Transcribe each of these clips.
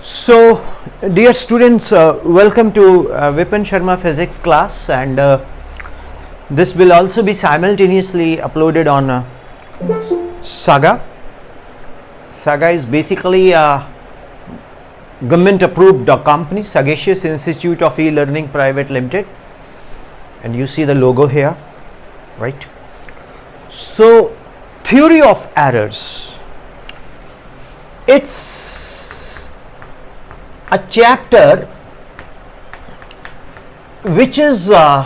So, dear students, welcome to Vipin Sharma physics class, and this will also be simultaneously uploaded on Saga. Saga is basically a government approved company, Sagacious Institute of E-Learning Private Limited, and you see the logo here, right? So, theory of errors, it's a chapter which is a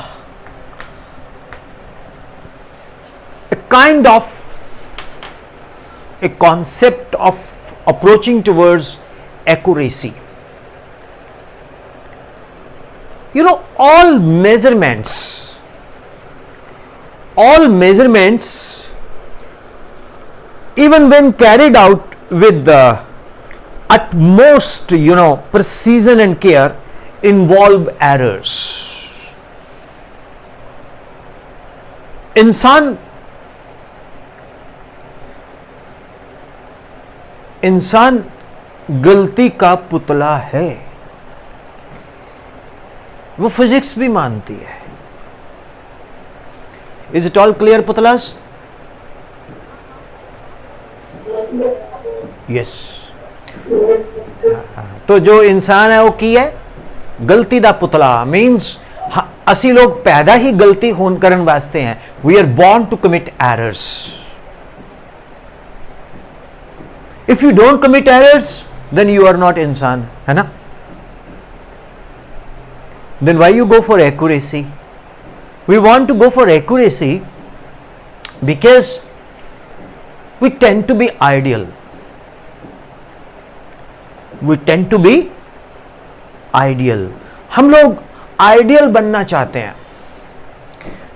kind of a concept of approaching towards accuracy. You know, all measurements, even when carried out with the utmost, precision and care, involve errors. इंसान गलती का पुतला है, वो physics भी मानती है. Is it all clear पुतलास? यस. तो जो इंसान है वो की है गलती दा पुतला. मीन्स असी लोग पैदा ही गलती होन करन वास्ते हैं. We are born to commit errors. If you don't commit errors then you are not इंसान, है ना? Then why you go for accuracy? We want to go for accuracy because we tend to be ideal. We tend to be ideal. हम लोग ideal बनना चाहते हैं.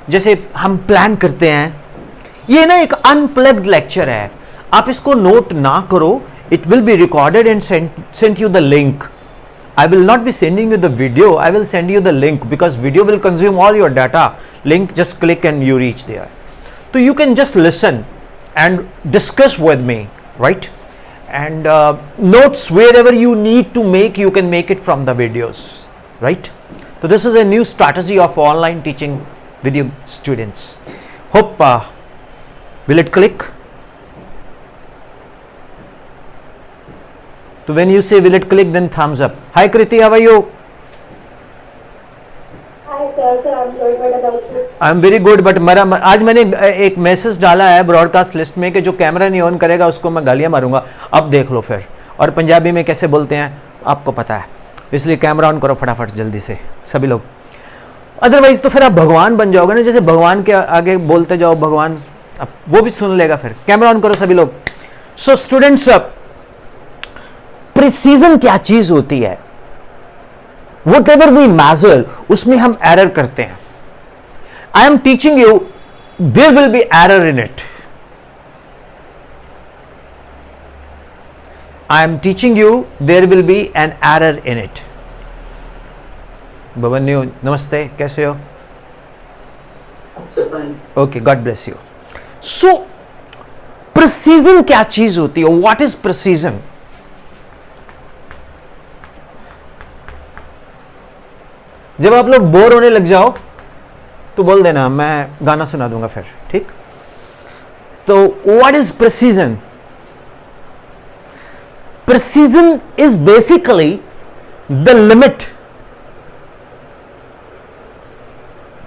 जैसे हम प्लान करते हैं. ये ना एक अनप्लग्ड लेक्चर है, आप इसको नोट ना करो. It will be recorded and send you the link. I will not be sending you the video, I will send you the link because video will consume all your data. Link, just click and you reach there. So you can just listen and discuss with me, right? And notes wherever you need to make, you can make it from the videos, right? So this is a new strategy of online teaching with you students. Hope will it click? So when you say will it click, then thumbs up. Hi Kriti, how are you? I'm good. What about you? I'm very good, but आज मैंने एक message डाला है broadcast list में कि जो camera नहीं on करेगा उसको मैं गालियां मारूंगा. अब देख लो फिर. और पंजाबी में कैसे बोलते हैं आपको पता है, इसलिए कैमरा ऑन करो फटाफट जल्दी से सभी लोग. अदरवाइज तो फिर आप भगवान बन जाओगे ना. जैसे भगवान के आगे बोलते जाओ, भगवान वो भी सुन लेगा. फिर कैमरा ऑन करो सभी लोग. सो स्टूडेंट्स, प्रिसीजन क्या चीज होती है? Whatever we measure, उसमें हम एरर करते हैं. I am teaching you, there will be error in it. I am teaching you, there will be an error in it. Bhavanyu, namaste, कैसे हो? Okay, God bless you. So, precision क्या चीज होती है? What is precision? जब आप लोग bore होने लग जाओ तो बोल देना, मैं गाना सुना दूंगा फिर, ठीक? तो what is precision? Precision is basically the limit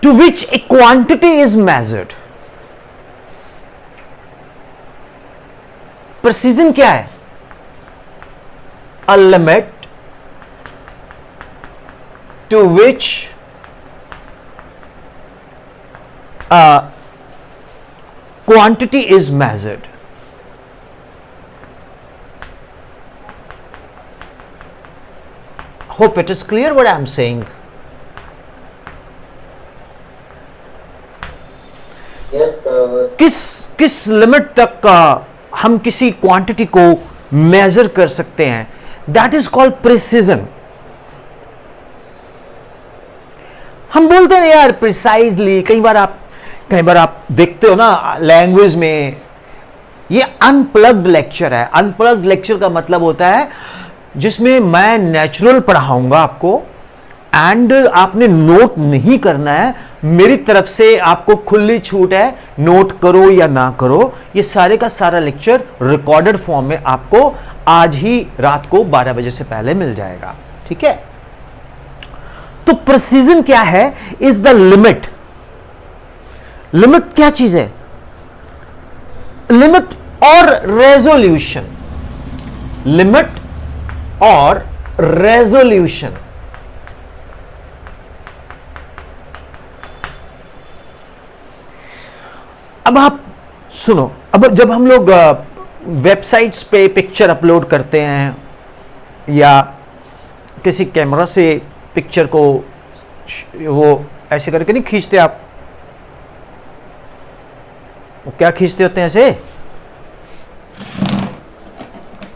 to which a quantity is measured. Precision क्या है? A limit to which quantity is measured. Hope it is clear what I am saying. Yes, sir. किस limit तक हम किसी quantity को major कर सकते हैं? That is called precision. हम बोलते हैं यार प्रिसाइजली. कई बार आप देखते हो ना लैंग्वेज में, ये अनप्लग्ड लेक्चर है. अनप्लग्ड लेक्चर का मतलब होता है जिसमें मैं नेचुरल पढ़ाऊंगा आपको, एंड आपने नोट नहीं करना है। मेरी तरफ से आपको खुली छूट है, नोट करो या ना करो। ये सारे का सारा लेक्चर रिकॉर्डेड फॉर्म में आपको आज ही रात को 12 बजे से पहले मिल जाएगा, ठीक है। तो प्रिसीजन क्या है? Is the limit. लिमिट क्या चीज है? लिमिट और रेजोल्यूशन। लिमिट और रेजोल्यूशन। अब आप सुनो, अब जब हम लोग वेबसाइट्स पे पिक्चर अपलोड करते हैं या किसी कैमरा से पिक्चर को वो ऐसे करके नहीं खींचते आप, वो क्या खींचते होते हैं ऐसे,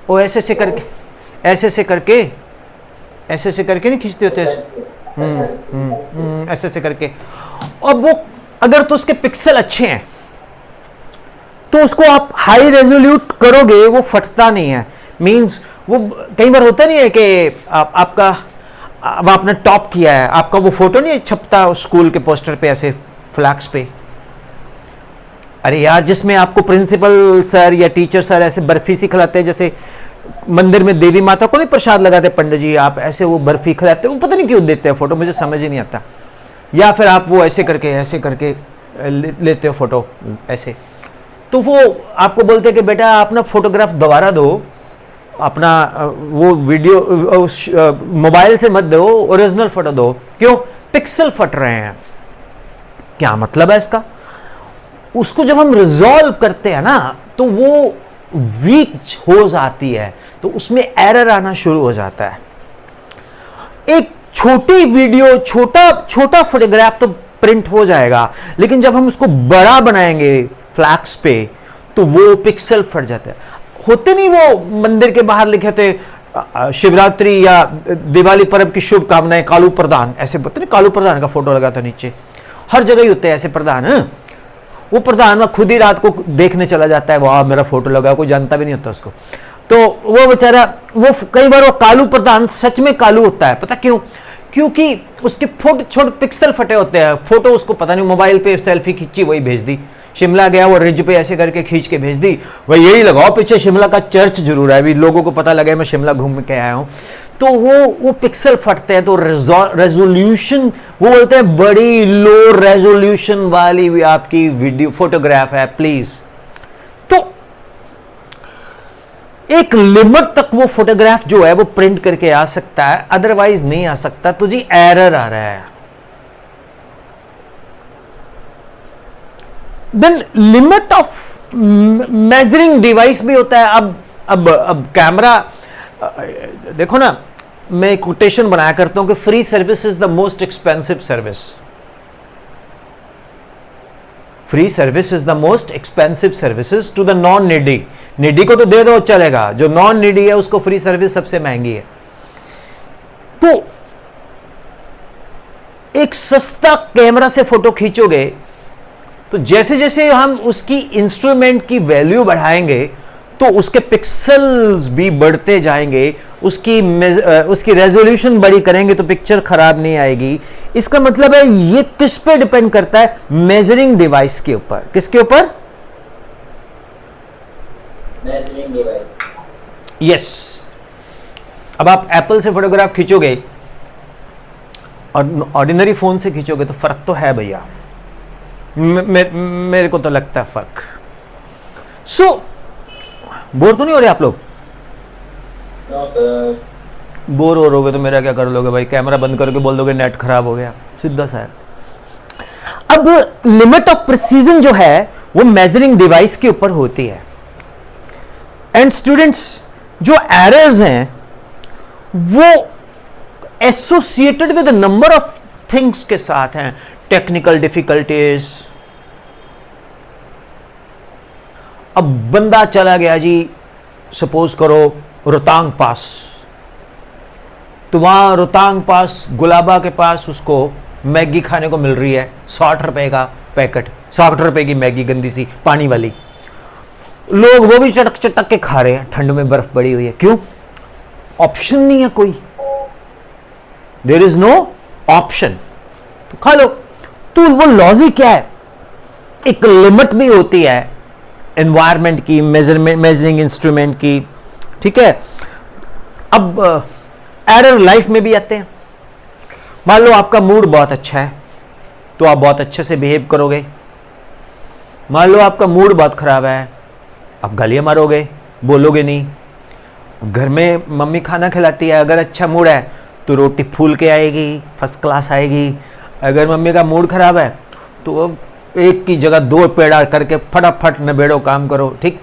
वो ऐसे से करके, ऐसे से करके, ऐसे से करके नहीं खींचते होते ऐसे से करके। अब वो अगर तो उसके पिक्सल अच्छे हैं तो उसको आप हाई रेजोल्यूट करोगे, वो फटता नहीं है। मींस वो कई बार होता नहीं है कि आपका अब आपने टॉप किया है, आपका वो फोटो नहीं छपता उस स्कूल के पोस्टर पे ऐसे फ्लैक्स पे, अरे यार जिसमें आपको प्रिंसिपल सर या टीचर सर ऐसे बर्फी सी खिलाते हैं, जैसे मंदिर में देवी माता को नहीं प्रसाद लगाते पंडित जी, आप ऐसे वो बर्फी खिलाते हैं, वो पता नहीं क्यों देते हैं फोटो, मुझे समझ ही नहीं आता। या फिर आप वो ऐसे करके लेते हो फोटो ऐसे, तो वो आपको बोलते हैं कि बेटा आप ना फोटोग्राफ दोबारा दो, अपना वो वीडियो मोबाइल से मत दो, ओरिजिनल फोटो दो। क्यों? पिक्सल फट रहे हैं। क्या मतलब है इसका? उसको जब हम रिजॉल्व करते हैं ना तो वो वीक हो जाती है, तो उसमें एरर आना शुरू हो जाता है। एक छोटी वीडियो, छोटा फोटोग्राफ तो प्रिंट हो जाएगा, लेकिन जब हम उसको बड़ा बनाएंगे फ्लैक्स पे तो वो पिक्सल फट जाता है। होते नहीं वो मंदिर के बाहर लिखे थे शिवरात्रि या दिवाली पर्व की शुभकामनाएं कालू प्रधान, ऐसे पता नहीं कालू प्रधान का फोटो लगा था नीचे, हर जगह ही होते हैं ऐसे प्रधान। वो प्रधान खुद ही रात को देखने चला जाता है, वाह मेरा फोटो लगा, कोई जानता भी नहीं होता उसको। तो वो बेचारा, वो कई बार वो कालू प्रधान सच में कालू होता है, पता क्यों? क्योंकि उसके छोटे पिक्सल फटे होते हैं। फोटो उसको पता नहीं, मोबाइल पे सेल्फी खींची वही भेज दी, शिमला गया वो रिज पे ऐसे करके खींच के भेज दी, वही यही लगाओ पीछे शिमला का चर्च जरूर है, अभी लोगों को पता लगे मैं शिमला घूम के आया हूं। तो वो पिक्सल फटते हैं, तो रेजोल्यूशन, वो बोलते हैं बड़ी लो रेजोल्यूशन वाली भी आपकी वीडियो फोटोग्राफ है प्लीज। तो एक लिमिट तक वो फोटोग्राफ जो है वो प्रिंट करके आ सकता है, अदरवाइज नहीं आ सकता। तो जी एरर आ रहा है। Then limit of measuring device भी होता है। अब कैमरा देखो ना, मैं कोटेशन बनाया करता हूं कि free service is the most expensive service. Free service is the most expensive services to the non needy. Needy को तो दे दो चलेगा, जो नॉन नीडी है उसको फ्री सर्विस सबसे महंगी है। तो एक सस्ता कैमरा से फोटो खींचोगे तो जैसे जैसे हम उसकी इंस्ट्रूमेंट की वैल्यू बढ़ाएंगे तो उसके पिक्सल्स भी बढ़ते जाएंगे, उसकी रेजोल्यूशन बड़ी करेंगे तो पिक्चर खराब नहीं आएगी। इसका मतलब है ये किस पे डिपेंड करता है? मेजरिंग डिवाइस के ऊपर। किसके ऊपर? Measuring device. यस। अब आप एप्पल से फोटोग्राफ खींचोगे और ऑर्डिनरी फोन से खींचोगे तो फर्क तो है भैया, मेरे को तो लगता है फर्क। सो बोर तो नहीं हो रहे आप लोग? No sir. बोर हो रहोगे तो मेरा क्या कर लोगे भाई? कैमरा बंद करके बोल दोगे नेट खराब हो गया, सीधा सा है। अब लिमिट ऑफ प्रिसीजन जो है वो मेजरिंग डिवाइस के ऊपर होती है। एंड स्टूडेंट्स, जो एरर्स हैं वो associated with number of things के साथ हैं। Technical difficulties. अब बंदा चला गया जी, सपोज करो रोहतांग पास, तो वहां रोहतांग पास गुलाबा के पास उसको मैगी खाने को मिल रही है 60 रुपए का पैकेट, 60 रुपए की मैगी गंदी सी पानी वाली। लोग वो भी चटक चटक के खा रहे हैं, ठंड में बर्फ पड़ी हुई है। क्यों? ऑप्शन नहीं है कोई, देयर इज नो ऑप्शन, तो खा लो। तो वो लॉजिक क्या है, एक लिमिट भी होती है एनवायरनमेंट की, मेजरिंग इंस्ट्रूमेंट की, ठीक है। अब एरर लाइफ में भी आते हैं। मान लो आपका मूड बहुत अच्छा है तो आप बहुत अच्छे से बिहेव करोगे। मान लो आपका मूड बहुत खराब है, आप गालियां मारोगे, बोलोगे नहीं। घर में मम्मी खाना खिलाती है, अगर अच्छा मूड है तो रोटी फूल के आएगी, फर्स्ट क्लास आएगी। अगर मम्मी का मूड खराब है तो एक की जगह दो पेड़ा करके फटाफट नबेड़ो, काम करो, ठीक।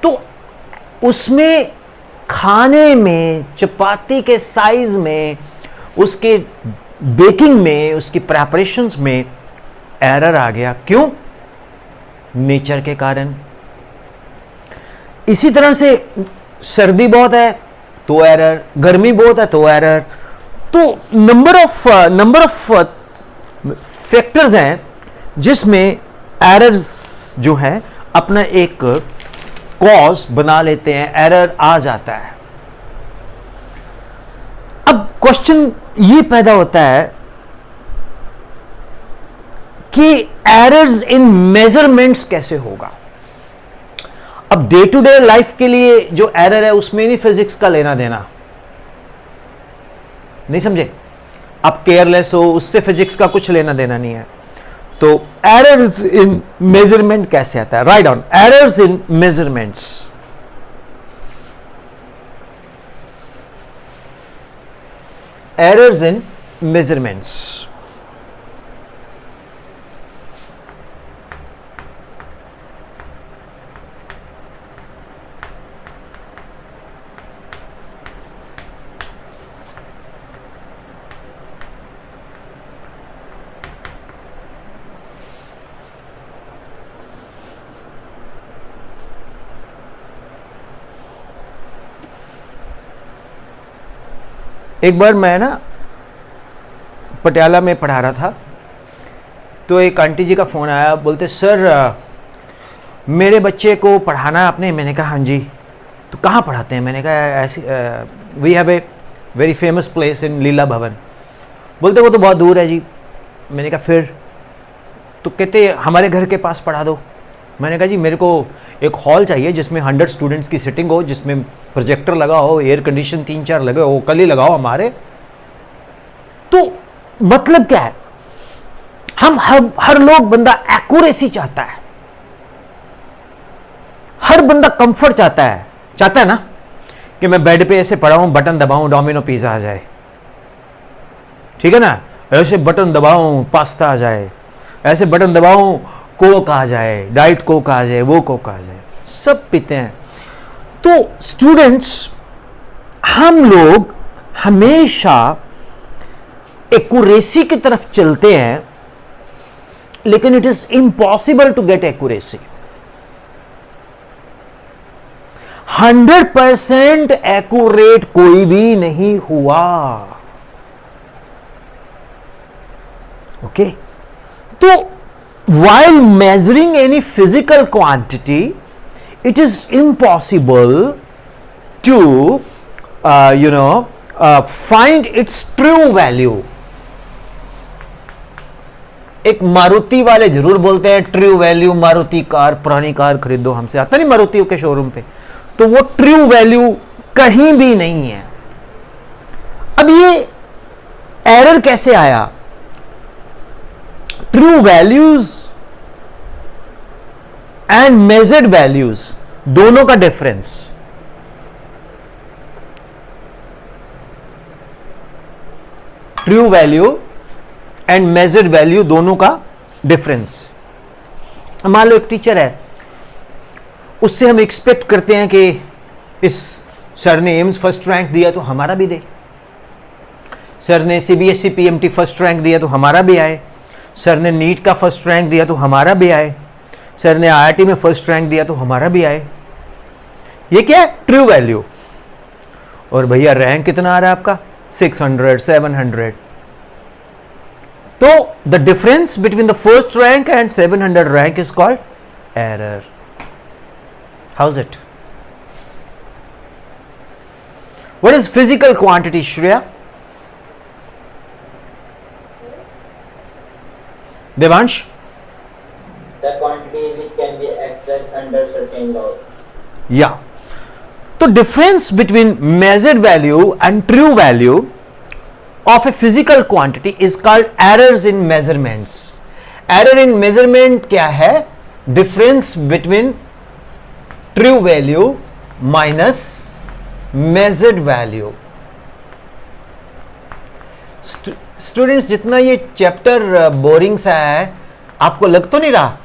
तो उसमें खाने में, चपाती के साइज में, उसके बेकिंग में, उसकी प्रेपरेशंस में एरर आ गया। क्यों? नेचर के कारण। इसी तरह से सर्दी बहुत है तो एरर, गर्मी बहुत है तो एरर। तो नंबर ऑफ फैक्टर्स हैं जिसमें एरर्स जो है अपना एक कॉज बना लेते हैं, एरर आ जाता है। अब क्वेश्चन ये पैदा होता है कि एरर्स इन मेजरमेंट्स कैसे होगा। अब डे टू डे लाइफ के लिए जो एरर है उसमें नहीं फिजिक्स का लेना देना, नहीं समझे? आप केयरलेस हो, उससे फिजिक्स का कुछ लेना देना नहीं है। तो एरर्स इन मेजरमेंट कैसे आता है? Write down, errors in measurements. Errors in measurements. एक बार मैं ना पटियाला में पढ़ा रहा था तो एक आंटी जी का फ़ोन आया, बोलते सर मेरे बच्चे को पढ़ाना आपने। मैंने कहा हाँ जी। तो कहाँ पढ़ाते हैं? मैंने कहा ऐसी we have a very famous place in Leela Bhawan. बोलते वो तो बहुत दूर है जी। मैंने कहा फिर? तो कहते हमारे घर के पास पढ़ा दो। मैंने कहा जी मेरे को एक हॉल चाहिए जिसमें 100 स्टूडेंट्स की सिटिंग हो, जिसमें प्रोजेक्टर लगा हो, एयर कंडीशन 3-4 लगे हो, कल ही लगाओ हमारे। तो मतलब क्या है, हम हर लोग बंदा एक्यूरेसी चाहता है, हर बंदा कंफर्ट चाहता है ना कि मैं बेड पे ऐसे पड़ा हूं, बटन दबाऊं, डोमिनो पिज्जा आ जाए, ठीक है ना, ऐसे बटन दबाऊं पास्ता आ जाए, ऐसे बटन दबाऊं कोक आ जाए, डाइट कोक आ जाए, वो कोक आ जाए, सब पीते हैं। तो स्टूडेंट्स, हम लोग हमेशा एक्यूरेसी की तरफ चलते हैं, लेकिन it is impossible to get accuracy. 100% accurate कोई भी नहीं हुआ। ओके, तो while measuring any physical quantity, it is impossible to find its true value. एक मारुति वाले जरूर बोलते हैं ट्रू वैल्यू, मारुति कार, पुरानी कार खरीदो हमसे, आता नहीं मारुति के शोरूम पे, तो वो ट्रू वैल्यू कहीं भी नहीं है। अब ये एरर कैसे आया? True values and measured values दोनों का difference. True value and measured value दोनों का डिफरेंस। मान लो एक टीचर है, उससे हम एक्सपेक्ट करते हैं कि इस सर ने एम्स फर्स्ट रैंक दिया तो हमारा भी दे, सर ने सीबीएसई पीएमटी फर्स्ट रैंक दिया तो हमारा भी आए, सर ने नीट का फर्स्ट रैंक दिया तो हमारा भी आए, सर ने आईआईटी में फर्स्ट रैंक दिया तो हमारा भी आए। ये क्या है? True value. और भैया रैंक कितना आ रहा है आपका? 600, 700। तो the difference between the first rank and 700 rank is called error. How is it? What is physical quantity, Shreya? Devansh? The quantity which can be expressed under certain laws. Yeah. The difference between measured value and true value of a physical quantity is called errors in measurements. Error in measurement क्या है? Difference between true value minus measured value. Students, जितना ये chapter boring सा है, आपको लग तो नहीं रहा?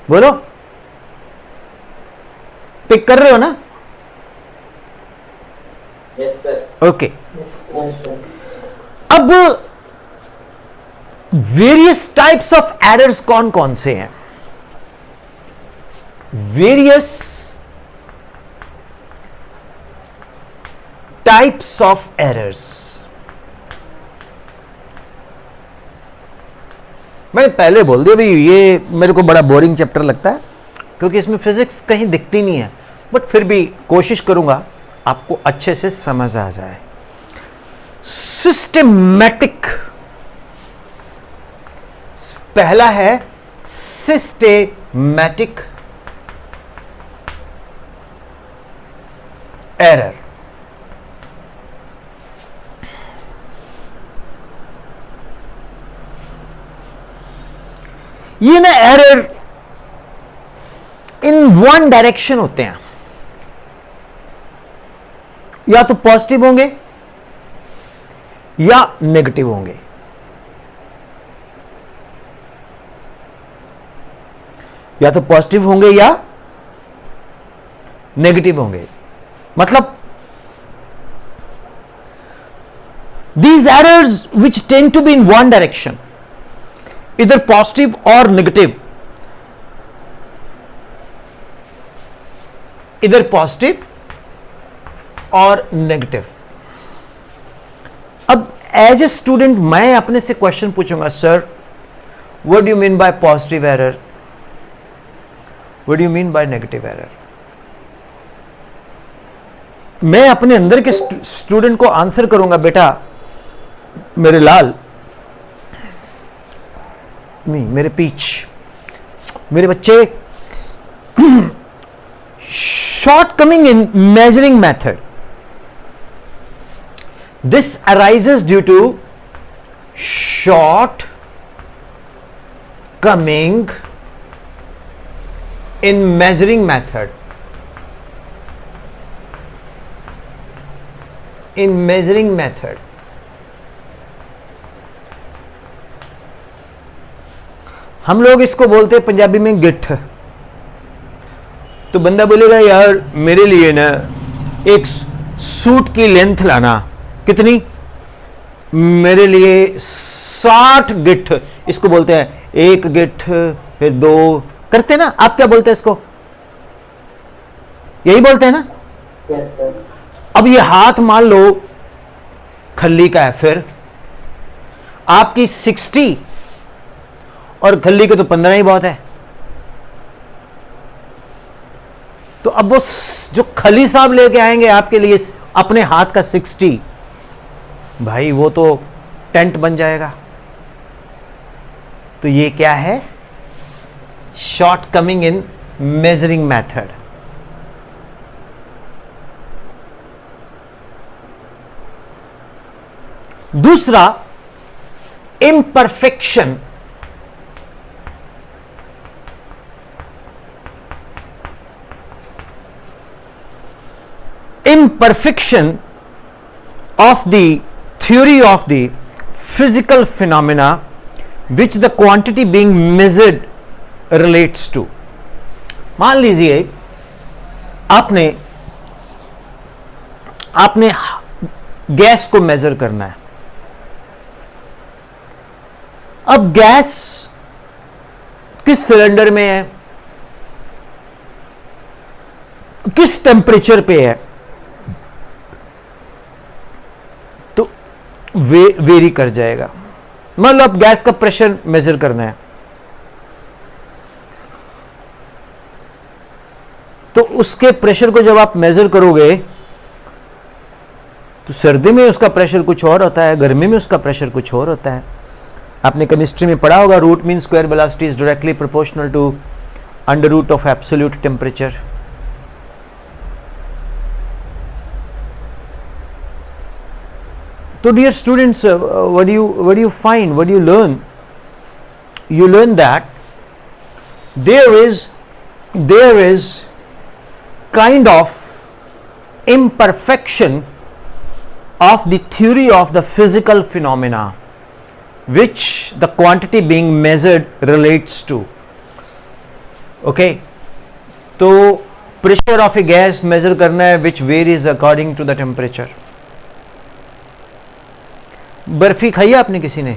बोलो, पिक कर रहे हो ना? Yes, sir. Okay. Yes, sir. अब वेरियस टाइप्स ऑफ एरर्स कौन कौन से हैं? Various types of errors. मैंने पहले बोल दिया भाई, ये मेरे को बड़ा बोरिंग चैप्टर लगता है क्योंकि इसमें फिजिक्स कहीं दिखती नहीं है, बट फिर भी कोशिश करूंगा आपको अच्छे से समझ आ जाए. सिस्टेमैटिक, पहला है सिस्टेमैटिक एरर. ये ना एरर इन वन डायरेक्शन होते हैं, या तो पॉजिटिव होंगे या नेगेटिव होंगे. या तो पॉजिटिव होंगे या नेगेटिव होंगे. मतलब these errors which tend to be in one direction, either positive or negative, either positive or negative. अब एज ए स्टूडेंट मैं अपने से क्वेश्चन पूछूंगा, sir what do you mean by positive error, what do you mean by negative error. मैं अपने अंदर के student को आंसर करूंगा, बेटा मेरे लाल, मेरे पीच, मेरे बच्चे, shortcoming in measuring method. This arises due to shortcoming in measuring method. In measuring method. हम लोग इसको बोलते हैं पंजाबी में गिट्ठ. तो बंदा बोलेगा यार मेरे लिए ना एक सूट की लेंथ लाना, कितनी? मेरे लिए 60 गिट्ठ. इसको बोलते हैं एक गिट्ठ, फिर दो, करते हैं ना. आप क्या बोलते हैं इसको? यही बोलते हैं ना? Yes, sir. अब ये हाथ मान लो खल्ली का है, फिर आपकी 60 और खल्ली के तो 15 ही बहुत है. तो अब वो जो खली साहब लेके आएंगे आपके लिए अपने हाथ का 60, भाई वो तो टेंट बन जाएगा. तो ये क्या है? शॉर्टकमिंग इन मेजरिंग मेथड. दूसरा imperfection. Imperfection of the theory of the physical phenomena which the quantity being measured relates to. मान लीजिए आपने गैस को मेजर करना है. अब गैस किस सिलेंडर में है, किस टेम्परेचर पे है, तो वेरी कर जाएगा. मतलब गैस का प्रेशर मेजर करना है. तो उसके प्रेशर को जब आप मेजर करोगे तो सर्दी में उसका प्रेशर कुछ और होता है, गर्मी में उसका प्रेशर कुछ और होता है। आपने केमिस्ट्री में पढ़ा होगा, root mean square velocity is directly proportional to under root of absolute temperature. So dear students, what do you find, what do you learn? You learn that there is kind of imperfection of the theory of the physical phenomena which the quantity being measured relates to. Okay, तो pressure of a gas measure करना है which varies according to the temperature. Barfi खाई है आपने किसी ने?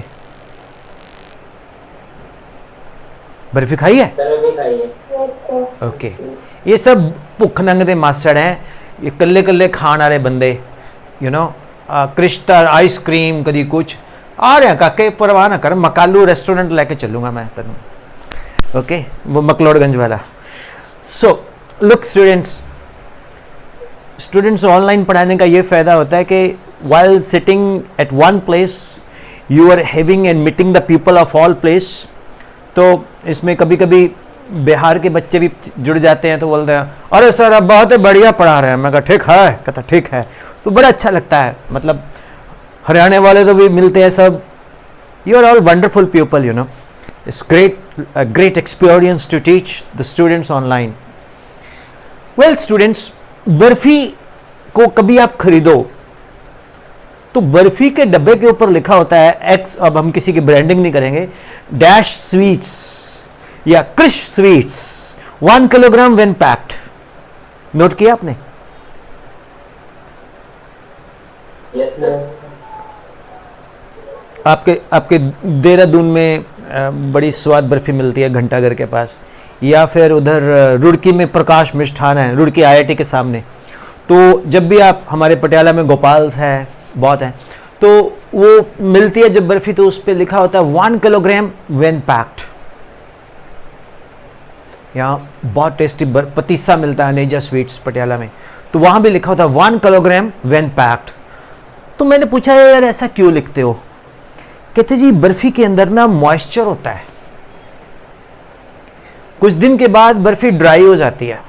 बर्फी खाई है? सर अभी खाई है। Yes, sir. ओके, ये सब भुख नंग दे मासड़ हैं, ये कल्ले कल्ले खाण वाले बंदे, यू नो, क्रिस्टल आइसक्रीम कदी कुछ आ रहे हैं। काके परवाह ना कर, मकालू रेस्टोरेंट लेके चलूंगा मैं तेन। ओके, वो मकलोडगंज वाला। सो लुक स्टूडेंट्स ऑनलाइन पढ़ाने का ये फ़ायदा होता है कि while sitting at one place you are having and meeting the people of all place। तो इसमें कभी कभी बिहार के बच्चे भी जुड़ जाते हैं, तो बोलते हैं अरे सर अब बहुत बढ़िया पढ़ा रहे हैं। मैं कहा ठीक है, कहता ठीक है, तो बड़ा अच्छा लगता है। मतलब हरियाणा वाले तो भी मिलते हैं सब। You are all wonderful people, you know, it's great experience to teach the students online. Well students, barfi को कभी आप खरीदो तो बर्फी के डब्बे के ऊपर लिखा होता है एक्स, अब हम किसी की ब्रांडिंग नहीं करेंगे, डैश स्वीट्स या Krish sweets 1 kilogram when packed. Note किया आपने? Yes sir. आपके देहरादून में बड़ी स्वाद बर्फी मिलती है घंटाघर के पास, या फिर उधर रुड़की में प्रकाश मिष्ठान है, रुड़की IIT के सामने। तो जब भी आप, हमारे पटियाला में गोपाल्स है, बहुत है, तो वो मिलती है जब बर्फी, तो उस पर लिखा होता है 1 किलोग्राम व्हेन पैक्ड। यहाँ बहुत टेस्टी पतीसा मिलता है नेजा स्वीट्स पटियाला में, तो वहाँ भी लिखा होता है 1 किलोग्राम व्हेन पैक्ड। तो मैंने पूछा यार ऐसा क्यों लिखते हो? कहते जी बर्फी के अंदर ना मॉइस्चर होता है, कुछ दिन के बाद बर्फी ड्राई हो जाती है,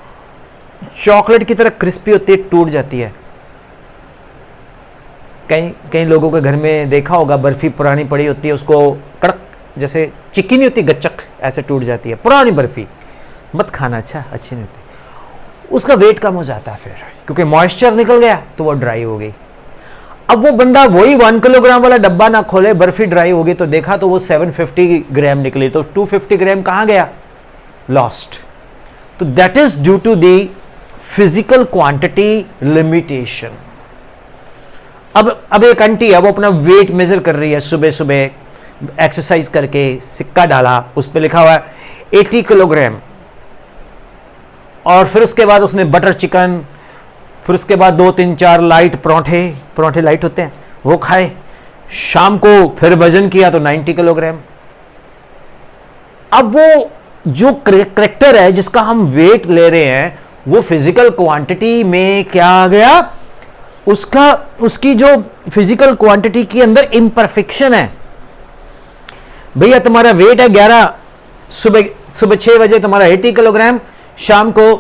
चॉकलेट की तरह क्रिस्पी होती है, टूट जाती है। कई लोगों के घर में देखा होगा, बर्फी पुरानी पड़ी होती है, उसको कड़क जैसे चिक्की नहीं होती, गच्चक ऐसे टूट जाती है। पुरानी बर्फी मत खाना, अच्छी नहीं होती। उसका वेट कम हो जाता है फिर, क्योंकि मॉइस्चर निकल गया तो वो ड्राई हो गई। अब वो बंदा वही 1 किलोग्राम वाला डब्बा ना खोले, बर्फी ड्राई हो गई तो देखा तो वो 750 ग्राम निकली, तो 250 ग्राम कहाँ गया? लॉस्ट। तो that is due to the physical quantity limitation. अब एक आंटी है, वो अपना वेट मेजर कर रही है, सुबह सुबह एक्सरसाइज करके सिक्का डाला, उस पर लिखा हुआ है 80 किलोग्राम, और फिर उसके बाद उसने बटर चिकन, फिर उसके बाद 2-3-4 लाइट परोंठे लाइट होते हैं वो खाए, शाम को फिर वजन किया तो 90 किलोग्राम। अब वो जो करेक्टर है जिसका हम वेट ले रहे हैं, वो फिजिकल क्वांटिटी में क्या आ गया? उसकी जो फिजिकल क्वांटिटी के अंदर इम्परफेक्शन है। भैया तुम्हारा वेट है 11, सुबह 6 बजे तुम्हारा 80 किलोग्राम, शाम को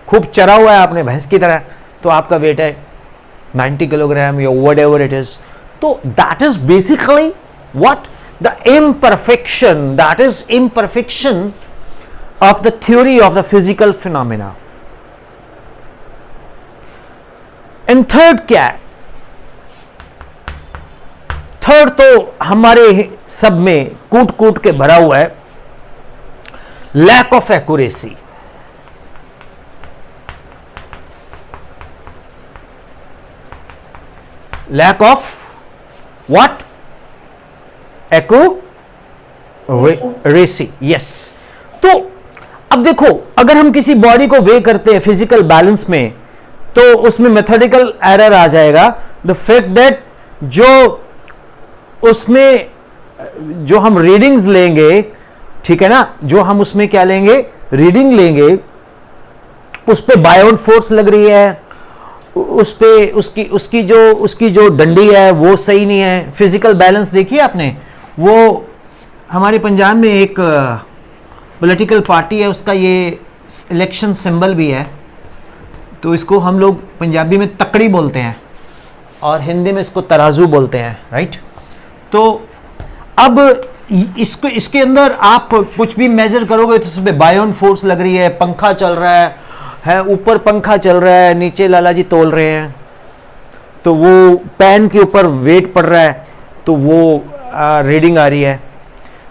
खूब चरा हुआ है आपने भैंस की तरह, तो आपका वेट है 90 किलोग्राम या व्हाटएवर इट इज। तो that is basically what the imperfection, that is imperfection of the theory of the physical phenomena. And third क्या है? थर्ड तो हमारे सब में कूट कूट के भरा हुआ है, lack of accuracy. Lack of what? Accuracy, yes. तो अब देखो, अगर हम किसी बॉडी को वे करते हैं फिजिकल बैलेंस में, तो उसमें मेथोडिकल एरर आ जाएगा। द फैक्ट दैट जो उसमें जो हम रीडिंग्स लेंगे, ठीक है ना, जो हम उसमें क्या लेंगे? रीडिंग लेंगे, उस पे बायोन फोर्स लग रही है, उस पे उसकी जो डंडी है वो सही नहीं है। फिजिकल बैलेंस देखिए आपने, वो हमारे पंजाब में एक पॉलिटिकल पार्टी है, उसका ये इलेक्शन सिंबल भी है, तो इसको हम लोग पंजाबी में तकड़ी बोलते हैं और हिंदी में इसको तराजू बोलते हैं, राइट। तो अब इसके अंदर आप कुछ भी मेजर करोगे तो उसमें बायोन फोर्स लग रही है, पंखा चल रहा है ऊपर पंखा चल रहा है, नीचे लाला जी तोल रहे हैं, तो वो पैन के ऊपर वेट पड़ रहा है, तो वो रीडिंग आ रही है।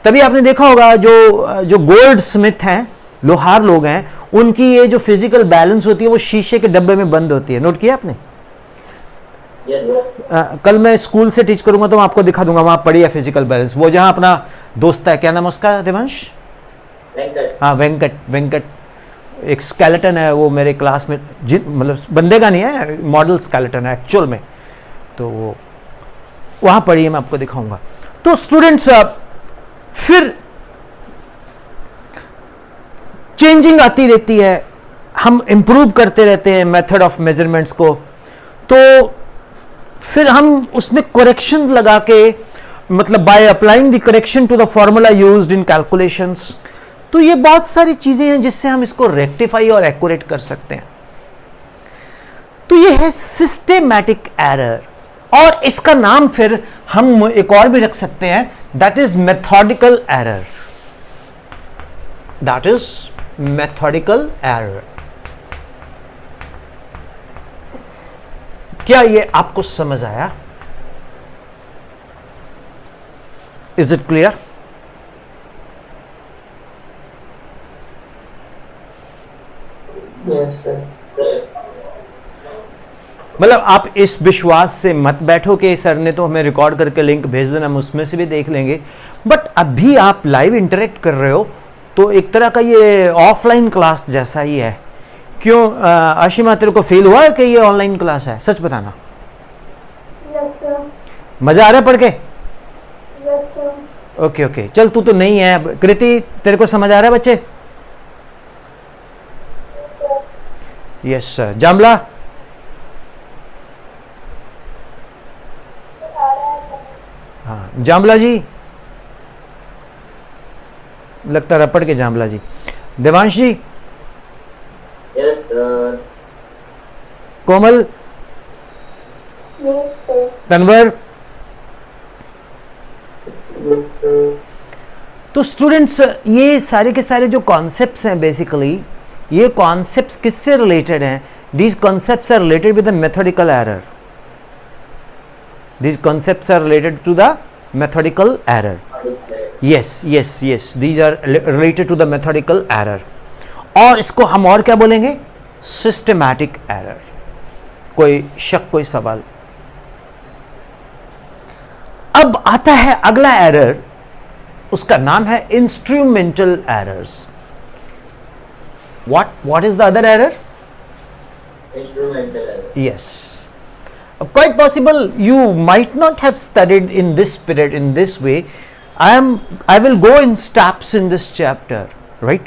तभी आपने देखा होगा जो गोल्ड स्मिथ हैं, लोहार लोग हैं, उनकी ये जो फिजिकल बैलेंस होती है वो शीशे के डब्बे में बंद होती है। नोट किया आपने? Yes. कल मैं स्कूल से टीच करूंगा तो मैं आपको दिखा दूंगा, वहां पड़ी है फिजिकल बैलेंस। वो जहां अपना दोस्त है, क्या नाम है उसका देवांश? वेंकट। हाँ वेंकट एक स्केलेटन है, वो मेरे क्लास में मतलब बंदे का नहीं है, मॉडल स्केलेटन है एक्चुअल में, तो वो वहां पड़ी है, मैं आपको दिखाऊंगा। तो स्टूडेंट्स फिर चेंजिंग आती रहती है, हम इंप्रूव करते रहते हैं मेथड ऑफ मेजरमेंट्स को, तो फिर हम उसमें करेक्शन लगा के, मतलब by applying the correction to the formula used in calculations, तो ये बहुत सारी चीजें हैं जिससे हम इसको रेक्टिफाई और एक्यूरेट कर सकते हैं। तो ये है सिस्टेमैटिक एरर, और इसका नाम फिर हम एक और भी रख सकते हैं, that is methodical error. That is methodical error. क्या ये आपको समझ आया? Is it clear? Yes, sir. मतलब आप इस विश्वास से मत बैठो कि सर ने तो हमें रिकॉर्ड करके लिंक भेज देना, हम उसमें से भी देख लेंगे, बट अभी आप लाइव इंटरेक्ट कर रहे हो, तो एक तरह का ये ऑफलाइन क्लास जैसा ही है। क्यों आशिमा, तेरे को फील हुआ है कि ये ऑनलाइन क्लास है? सच बताना। Yes, sir. मजा आ रहा है पढ़ के? Yes, sir. ओके ओके, चल तू तो नहीं है। कृति, तेरे को समझ आ रहा है बच्चे? Yes sir. जामला? हाँ जामला जी, लगता रपड़ के Jamla ji. Devansh ji? Yes, sir. Komal? Yes, sir. Tanvar? Yes, sir. तो स्टूडेंट्स, ये सारे के सारे जो कॉन्सेप्ट्स हैं, बेसिकली ये कॉन्सेप्ट्स किससे रिलेटेड हैं? These concepts are related with the methodical error. These concepts are related to the methodical error. Yes, these are related to the methodical error. और इसको हम और क्या बोलेंगे? Systematic error. कोई शक, कोई सवाल? अब आता है अगला एरर, उसका नाम है instrumental errors. What is the other error? Instrumental error. Yes. Quite possible you might not have studied in this period in this way. I will go in steps in this chapter, right?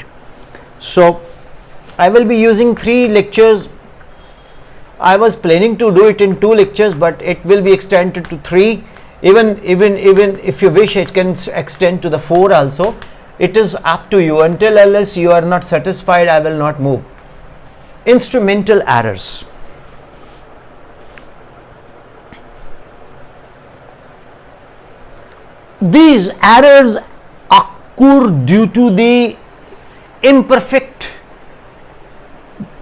So I will be using 3 lectures. I was planning to do it in 2 lectures, but it will be extended to 3. Even if you wish, it can extend to the 4 also. It is up to you. Unless you are not satisfied, I will not move. Instrumental errors. These errors occur due to the imperfect,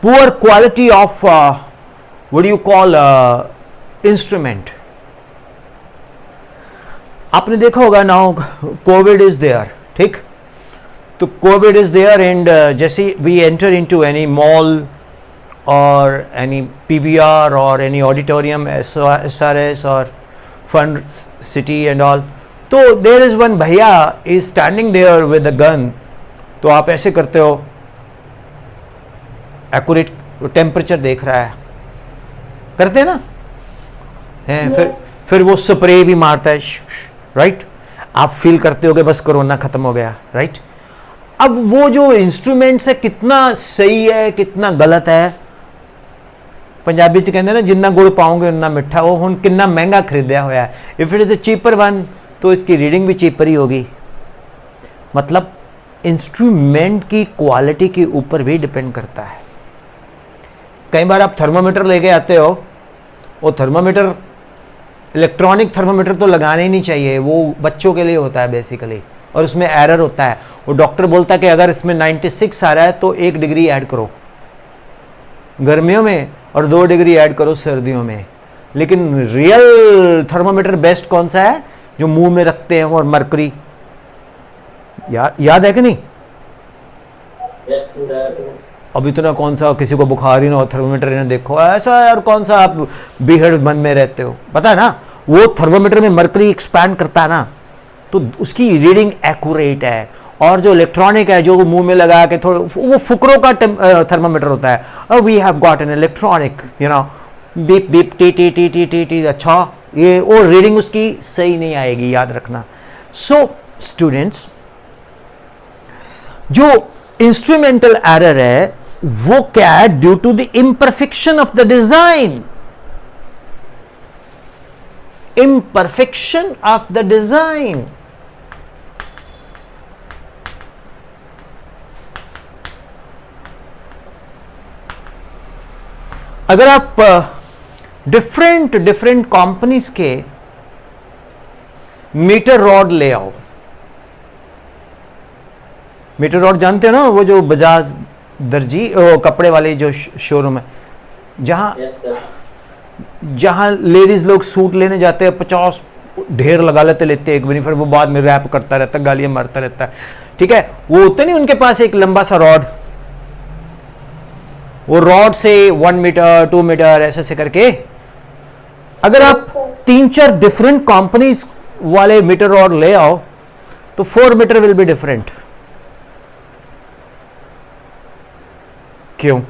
poor quality of what do you call instrument. आपने देखा होगा now Covid is there, ठीक? तो Covid is there and जैसे we enter into any mall और any PVR और any auditorium, SRS और fun city and all, तो देयर इज वन भैया is standing there with a gun. तो आप ऐसे करते हो, एक्यूरेट टेम्परेचर देख रहा है, करते हैं ना? हैं फिर वो स्प्रे भी मारता है, राइट? आप फील करते हो कि बस कोरोना खत्म हो गया, राइट? अब वो जो इंस्ट्रूमेंट्स है कितना सही है कितना गलत है, पंजाबी च कहते हैं ना जिन्ना गुड़ पाओगे उन्ना मिठा, वो हुण कितना महंगा खरीदा होया है। If it is a cheaper one तो इसकी रीडिंग भी चीपर ही होगी। मतलब इंस्ट्रूमेंट की क्वालिटी के ऊपर भी डिपेंड करता है। कई बार आप थर्मामीटर लेके आते हो, वो थर्मामीटर इलेक्ट्रॉनिक थर्मामीटर तो लगाना ही नहीं चाहिए, वो बच्चों के लिए होता है बेसिकली, और उसमें एरर होता है। वो डॉक्टर बोलता है कि अगर इसमें 96 आ रहा है तो 1 डिग्री ऐड करो गर्मियों में और 2 डिग्री ऐड करो सर्दियों में। लेकिन रियल थर्मामीटर बेस्ट कौन सा है? जो मुंह में रखते हैं, और मरकरी याद है कि नहीं? Yes, sir. अब इतना कौन सा किसी को बुखार ही ना हो थर्मामीटर ने देखो, ऐसा यार कौन सा आप बीहड़ मन में रहते हो, पता है ना? वो थर्मामीटर में मरकरी एक्सपैंड करता है ना, तो उसकी रीडिंग एक्यूरेट है। और जो इलेक्ट्रॉनिक है जो मुंह में लगा के थोड़ा, वो फुकरों का थर्मामीटर होता है। We have got an electronic you know beep beep टी टी टी टी टी टी, अच्छा ये वो रीडिंग उसकी सही नहीं आएगी, याद रखना। सो स्टूडेंट्स, जो इंस्ट्रूमेंटल एरर है वो क्या है? Due to the imperfection of the design, imperfection of the design। अगर आप डिफरेंट कंपनीज के मीटर रॉड ले आओ, मीटर रॉड जानते हो ना, वो जो बजाज दर्जी कपड़े वाले जो शोरूम है, जहां Yes, sir. जहां लेडीज लोग सूट लेने जाते हैं, 50 ढेर लगा लेते एक भी, फिर वो बाद में रैप करता रहता है, गालियां मारता रहता है, ठीक है? वो होता नहीं उनके पास एक लंबा सा रॉड, वो रॉड से 1 मीटर 2 मीटर ऐसे करके, अगर आप 3-4 डिफरेंट कंपनीज वाले मीटर रॉड ले आओ तो 4 मीटर विल बी डिफरेंट। क्यों?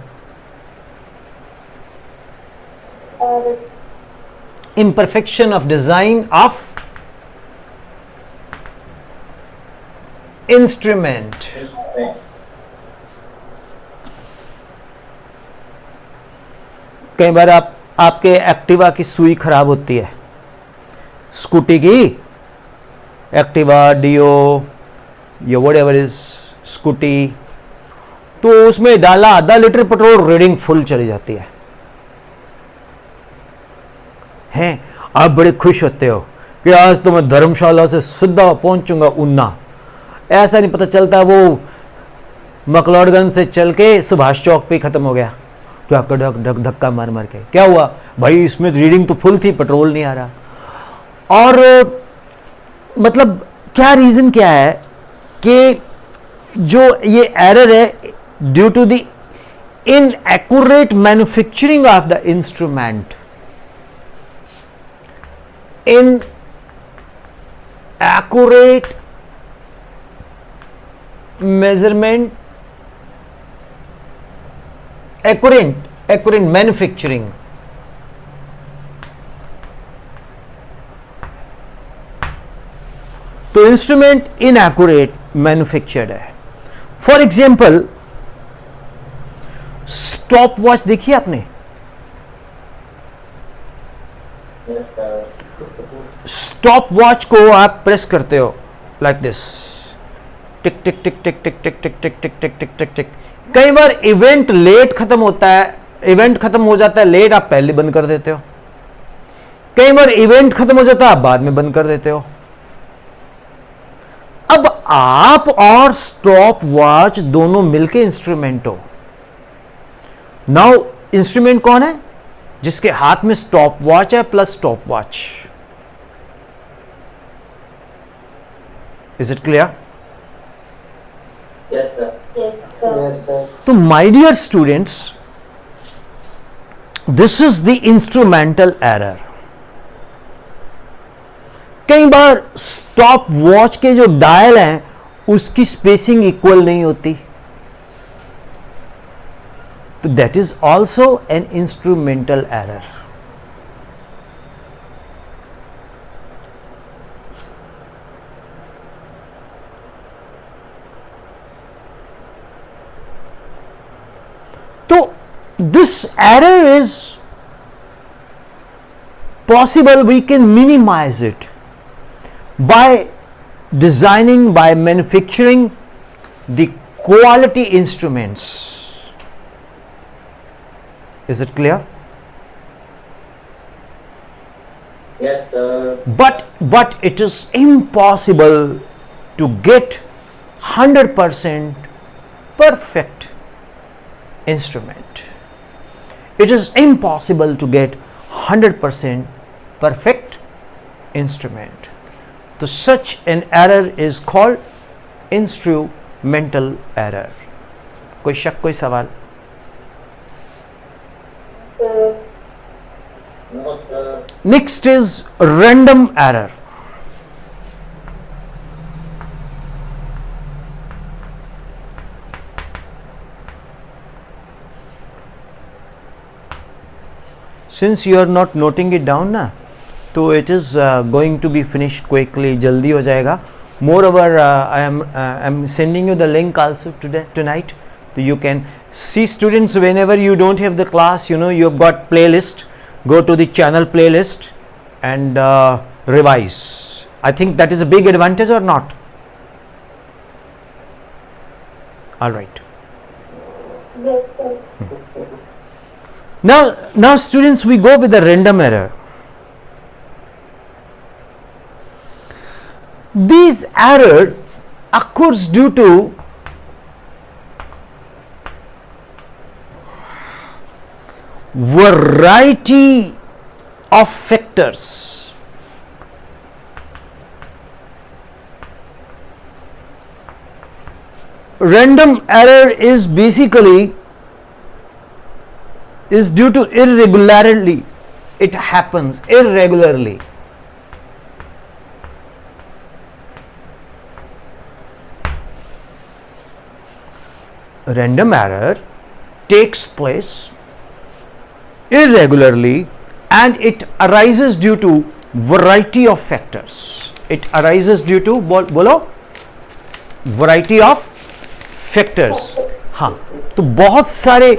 imperfection of design of instrument। कई बार आपके एक्टिवा की सुई खराब होती है, स्कूटी की एक्टिवा डियो या व्हाटएवर इज स्कूटी, तो उसमें डाला आधा लीटर पेट्रोल, रीडिंग फुल चली जाती है। हैं आप बड़े खुश होते हो कि आज तो मैं धर्मशाला से सीधा पहुंचूंगा ऊना, ऐसा नहीं पता चलता वो मकलौडगंज से चल के सुभाष चौक पे खत्म हो गया, धक धक धक धक्का मार मार के। क्या हुआ भाई? इसमें रीडिंग तो फुल थी, पेट्रोल नहीं आ रहा। और मतलब क्या रीजन क्या है कि जो ये एरर है due to the inaccurate manufacturing of the instrument, inaccurate measurement, accurate manufacturing। तो इंस्ट्रूमेंट इनएक्यूरेट मैन्युफैक्चर्ड है। फॉर एग्जाम्पल स्टॉप वॉच देखिए आपने, Yes, sir. स्टॉप वॉच को आप प्रेस करते हो लाइक दिस, टिक टिक टिक टिक टिक टिक टिक टिक टिक टिक टिक टिक टिक। कई बार इवेंट लेट खत्म होता है, इवेंट खत्म हो जाता है लेट, आप पहले बंद कर देते हो। कई बार इवेंट खत्म हो जाता है आप बाद में बंद कर देते हो। अब आप और स्टॉप वॉच दोनों मिलके इंस्ट्रूमेंट हो। नाउ इंस्ट्रूमेंट कौन है? जिसके हाथ में स्टॉप वॉच है plus stopwatch. Is it clear? Yes, sir. Yes, sir. Yes, sir. तो my dear students, this is the instrumental error. कई बार स्टॉप वॉच के जो डायल हैं उसकी स्पेसिंग इक्वल नहीं होती, तो that is also an instrumental error. this error is possible, we can minimize it by designing, by manufacturing the quality instruments. Is it clear? Yes, sir. But it is impossible to get 100% perfect instrument. It is impossible to get 100% perfect instrument. So such an error is called instrumental error. कोई शक, कोई सवाल? sir, No, sir. Next is random error. Since you are not noting it down ना, तो it is going to be finished quickly, जल्दी हो जाएगा. Moreover, I am sending you the link also tonight. So you can see, students, whenever you don't have the class, you know, you have got playlist, go to the channel playlist and revise. I think that is a big advantage, or not? All right. yes, sir, Now students, we go with the random error. This error occurs due to variety of factors. Random error is basically is due to irregularity. It happens irregularly. Random error takes place irregularly and it arises due to variety of factors. It arises due to बोलो variety of factors. हाँ, तो बहुत सारे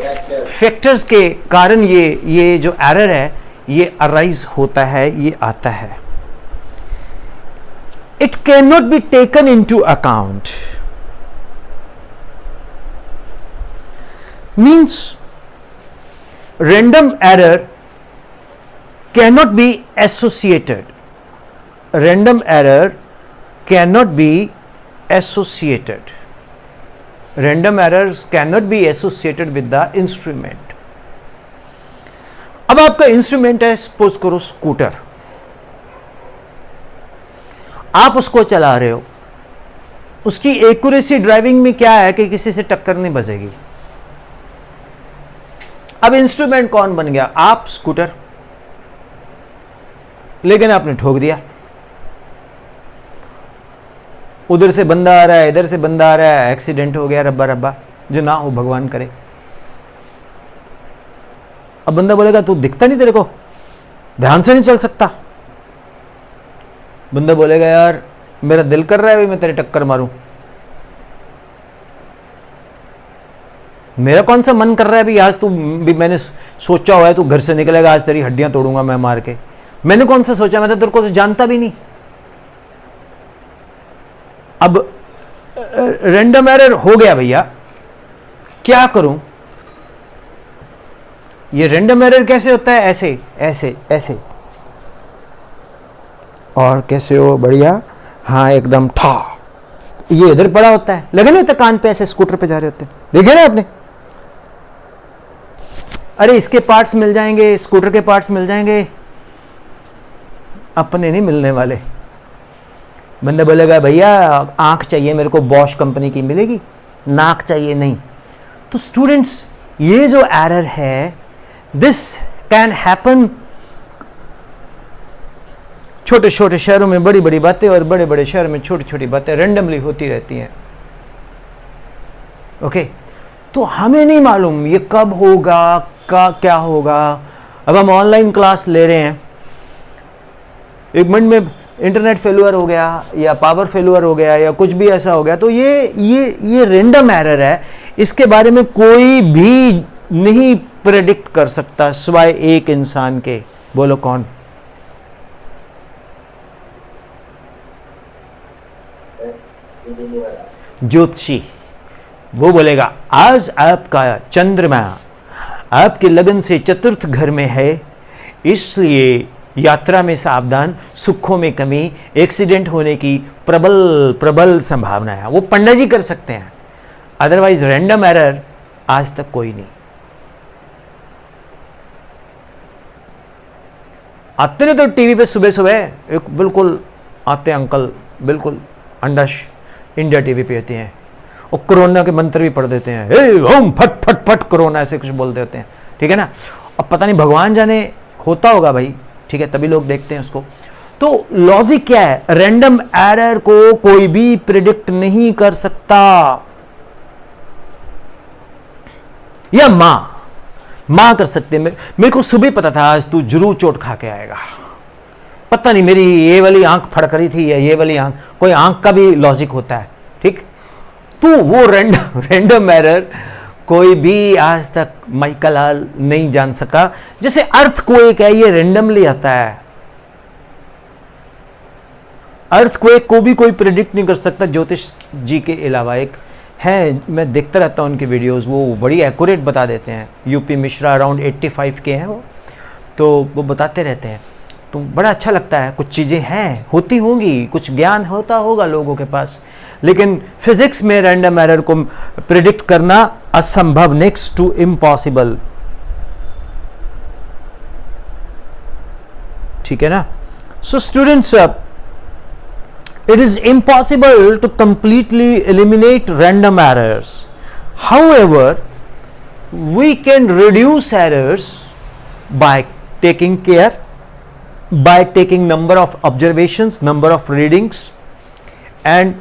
factors के कारण ये जो error है ये अराइज होता है, ये आता है. It can not be taken into account. Means random error cannot be associated. Random error cannot be associated. Random errors cannot be associated with the instrument. अब आपका इंस्ट्रूमेंट है, सपोज करो स्कूटर. आप उसको चला रहे हो, उसकी एक्यूरेसी ड्राइविंग में क्या है कि किसी से टक्कर नहीं बजेगी. अब इंस्ट्रूमेंट कौन बन गया? आप स्कूटर. लेकिन आपने ठोक दिया. उधर से बंदा आ रहा है, इधर से बंदा आ रहा है, एक्सीडेंट हो गया, रब्बा रब्बा, जो ना हो भगवान करे. अब बंदा बोलेगा तू दिखता नहीं, तेरे को ध्यान से नहीं चल सकता. बंदा बोलेगा यार मेरा दिल कर रहा है भाई मैं तेरे टक्कर मारूं, मेरा कौन सा मन कर रहा है भी आज तू भी, मैंने सोचा हुआ है तू घर से निकलेगा आज तेरी हड्डियां तोड़ूंगा मैं मार के. मैंने कौन सा सोचा, मैं तो तेरे को तो जानता भी नहीं. अब रैंडम एरर हो गया भैया, क्या करूं? ये रैंडम एरर कैसे होता है? ऐसे ऐसे ऐसे. और कैसे हो? बढ़िया. हाँ एकदम ठा. ये इधर पड़ा होता है, लगे नहीं होता कान पे, ऐसे स्कूटर पे जा रहे होते हैं, देखे ना आपने? अरे इसके पार्ट्स मिल जाएंगे, स्कूटर के पार्ट्स मिल जाएंगे, अपने नहीं मिलने वाले. बंदा बोलेगा भैया आंख चाहिए मेरे को, बॉश कंपनी की मिलेगी. नाक चाहिए नहीं. तो स्टूडेंट्स ये जो एरर है, दिस कैन हैपन. छोटे छोटे शहरों में बड़ी बड़ी बातें और बड़े बड़े शहर में छोटी छोटी बातें रैंडमली होती रहती हैं. ओके, तो हमें नहीं मालूम ये कब होगा, क्या होगा. अब हम ऑनलाइन क्लास ले रहे हैं, एक मिनट में इंटरनेट फेल्यूर हो गया या पावर फेल्यूर हो गया या कुछ भी ऐसा हो गया, तो ये रैंडम एरर है. इसके बारे में कोई भी नहीं प्रेडिक्ट कर सकता सिवाय एक इंसान के? बोलो कौन? सर बिजली वाला। ज्योतिषी। वो बोलेगा आज आपका चंद्रमा आपके लगन से चतुर्थ घर में है, इसलिए यात्रा में सावधान, सुखों में कमी, एक्सीडेंट होने की प्रबल प्रबल संभावना है। वो पंडित जी कर सकते हैं, अदरवाइज रैंडम एरर आज तक कोई नहीं। आते नहीं तो टीवी पे सुबह सुबह एक बिल्कुल आते अंकल, बिल्कुल अंडश इंडिया टीवी पे आते हैं और कोरोना के मंत्र भी पढ़ देते हैं, हे ओम फट फट फट कोरोना, ऐसे कुछ बोल देते हैं, ठीक है ना। अब पता नहीं भगवान जाने होता होगा भाई, ठीक है, तभी लोग देखते हैं उसको। तो लॉजिक क्या है? रैंडम एरर को कोई भी प्रिडिक्ट नहीं कर सकता। या मां कर सकते। मेरे को सुबह पता था आज तू जरूर चोट खा के आएगा, पता नहीं मेरी ये वाली आंख फड़क रही थी या ये वाली आंख, कोई आंख का भी लॉजिक होता है, ठीक। तो वो रैंडम एरर कोई भी आज तक माइकल लाल नहीं जान सका। जैसे अर्थक्वेक है, ये रैंडमली आता है। अर्थक्वेक को भी कोई प्रेडिक्ट नहीं कर सकता ज्योतिष जी के अलावा। एक है, मैं देखता रहता हूँ उनके वीडियोस, वो बड़ी एक्यूरेट बता देते हैं। यूपी मिश्रा अराउंड 85 के हैं वो, तो वो बताते रहते हैं, तो बड़ा अच्छा लगता है। कुछ चीज़ें हैं, होती होंगी, कुछ ज्ञान होता होगा लोगों के पास, लेकिन फिजिक्स में रैंडम एरर को प्रिडिक्ट करना असंभव, नेक्स्ट टू इम्पॉसिबल, ठीक है ना। So students, it is impossible to completely eliminate random errors. However, we can reduce errors by taking care, by taking number of observations, number of readings, and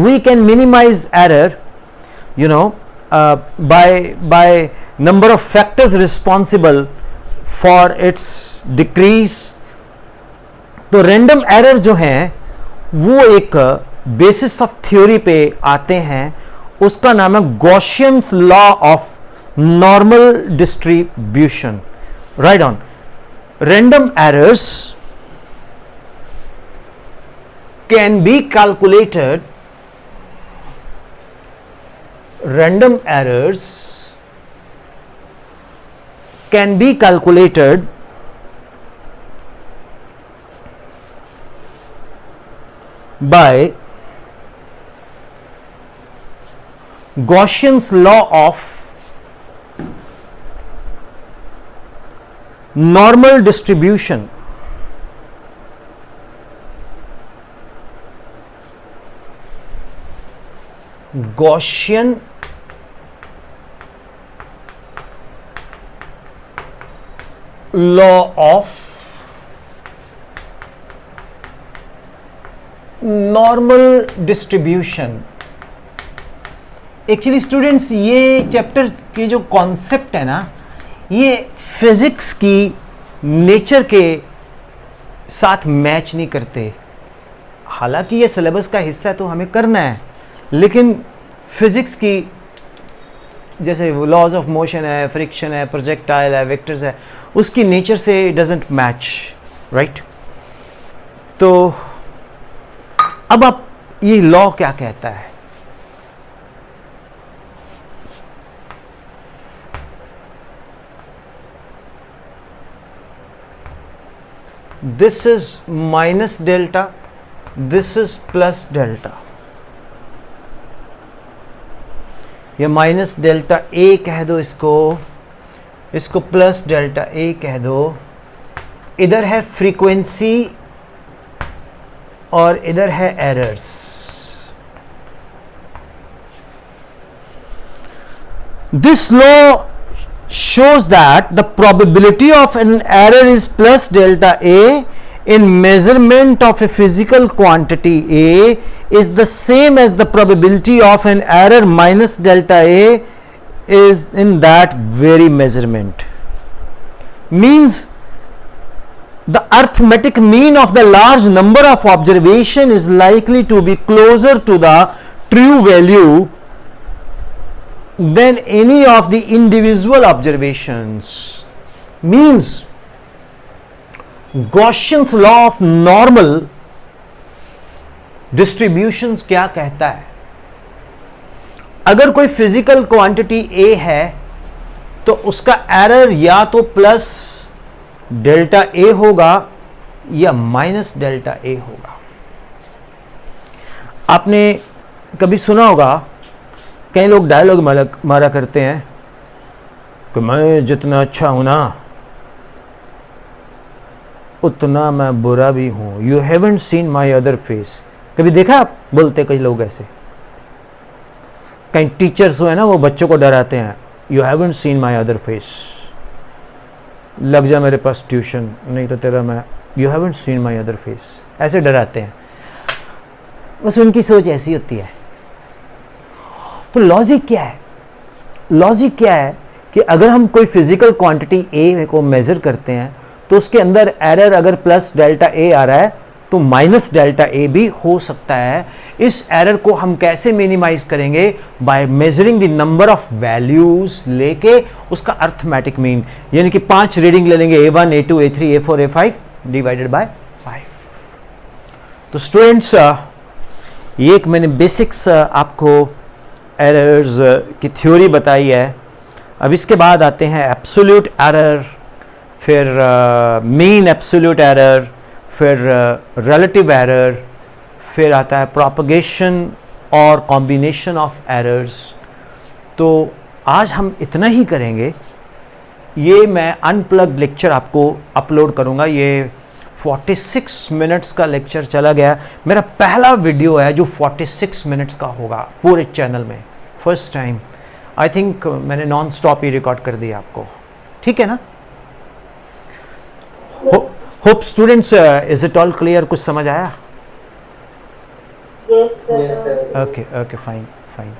we can minimize error, you know, by number of factors responsible for its decrease. तो random error जो हैं वो एक basis of theory पे आते हैं, उसका नाम है Gaussian's law of normal distribution. Right on. Random errors can be calculated, random errors can be calculated by Gaussian's law of normal distribution. Gaussian law of normal distribution. Actually students, ये chapter के जो concept है ना, ये physics की nature के साथ match नहीं करते। हालांकि ये सिलेबस का हिस्सा है तो हमें करना है, लेकिन फिजिक्स की जैसे लॉज ऑफ मोशन है, फ्रिक्शन है, प्रोजेक्टाइल है, वेक्टर्स है, उसकी नेचर से डजंट मैच, राइट। तो अब आप ये लॉ क्या कहता है? This is minus delta, this is plus delta. ये माइनस डेल्टा ए कह दो इसको, इसको प्लस डेल्टा ए कह दो। इधर है फ्रीक्वेंसी और इधर है errors. This law shows that the probability of an error is plus delta A in measurement of a physical quantity A is the same as the probability of an error minus delta A is in that very measurement. Means the arithmetic mean of the large number of observation is likely to be closer to the true value than any of the individual observations. Means Gaussian's law of normal distributions क्या कहता है? अगर कोई physical quantity A है तो उसका error या तो प्लस डेल्टा A होगा या माइनस डेल्टा A होगा. आपने कभी सुना होगा, कई लोग डायलॉग मारा करते हैं कि मैं जितना अच्छा हूं ना उतना मैं बुरा भी हूं. You haven't seen my other face. कभी देखा आप? बोलते कई लोग ऐसे. कई टीचर्स है ना, वो बच्चों को डराते हैं, you haven't seen my other face, लग जा मेरे पास ट्यूशन, नहीं तो तेरा मैं, you haven't seen my other face, ऐसे डराते हैं. बस उनकी सोच ऐसी होती है. तो लॉजिक क्या है? लॉजिक क्या है कि अगर हम कोई फिजिकल क्वांटिटी ए को मेजर करते हैं तो उसके अंदर एरर अगर प्लस डेल्टा ए आ रहा है तो माइनस डेल्टा ए भी हो सकता है. इस एरर को हम कैसे मिनिमाइज करेंगे? By measuring the number of values लेके उसका अर्थमेटिक मीन, यानी कि 5 रीडिंग ले लेंगे, A1, A2, A3, A4, A5 divided by 5. तो स्टूडेंट्स, ये एक मैंने बेसिक्स आपको एरर्स की थ्योरी बताई है. अब इसके बाद आते हैं एब्सोल्यूट एरर, फिर मीन एब्सोल्यूट एरर, फिर रिलेटिव एरर, फिर आता है प्रोपगेशन और कॉम्बिनेशन ऑफ एरर्स. तो आज हम इतना ही करेंगे. ये मैं अनप्लग्ड लेक्चर आपको अपलोड करूँगा. ये 46 मिनट्स का लेक्चर चला गया. मेरा पहला वीडियो है जो 46 मिनट्स का होगा पूरे चैनल में, फर्स्ट टाइम. आई थिंक मैंने नॉन स्टॉप ही रिकॉर्ड कर दिया आपको. ठीक है ना? Hope students, is it all clear? कुछ समझ आया? Yes, sir. Yes, sir. Okay, fine.